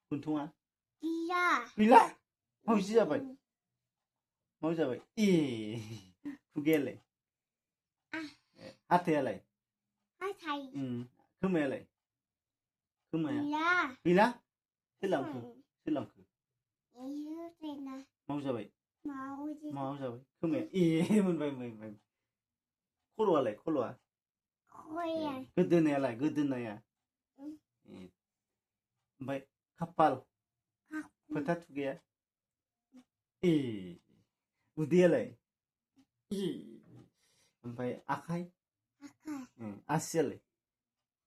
분통아. 비야. 빌라. mau siapa? Mau siapa? Kugele. Hati alai. 하사이. Keme alai. Keme ya. 비야. Bila? Silang. Silang. 이유세나. Mau siapa? 마오지. Mau siapa? Keme. Mun. Kolo alai, kolo ah. 코야. Gede alai, gede ya. Baik, kapal. Peta tuh ya. Udi alai. Sampai akai. 아카. Asia le.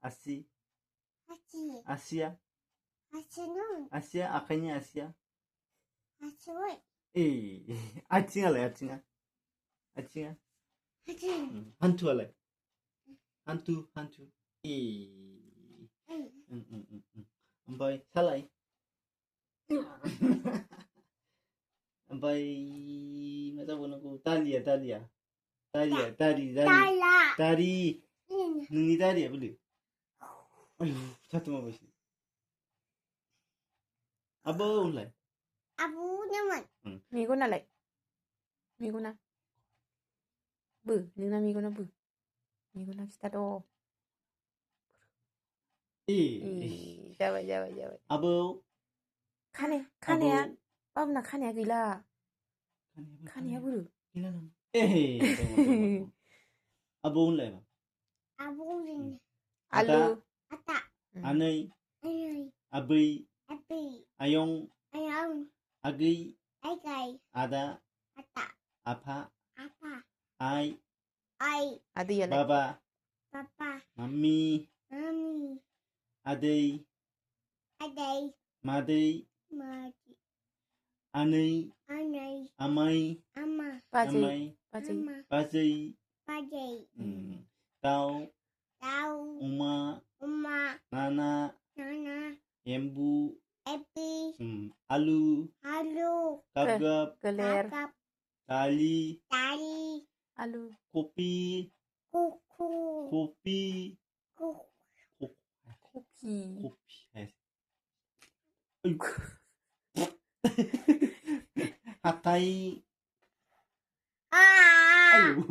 Asi. 하치. Asia. 하치는. Asia, akainya Asia. 하치는. Acing alai, acing. Acing. 하치. Hantu alai. Hantu. Sampai salai. Sampai mata bonaku Talia. Tari. 달라. Tari. Nungi tari ya boleh. Satu mau besi. Apa ulai? 아부님은. 미고나 lại. 미고나. Nhưng là 미고나 bự. 미고나 기타도. Dạ vậy. Apa? Khane. Bom là khane gila. Khane bự. Gila nam. Tunggu. Apa ulai bang? 아부님. Alu. 아따. Anai. 아이. Abai. 아삐. Ayong. 아영. Agi. 아이가이. Ada. 아따. Apa? 아빠. Ai. 아이. Adi lại. Baba. 빠빠. Mami. 마미. Adai. 아데이. Madai. 마지. Anai. 아나이. Amai. 아마. Baji. Amai. 아마. Bazai. 빠제이. Tau. 나우. Uma. 엄마. Nana. 나나. Embu. 에삐. Alu. 아루. Gagap. Galer. 아갑. Kali. 다리. Alu. Kopi. 코코. Kopi. 코. Kopi. Kopi. Hatai. 아. Ayo.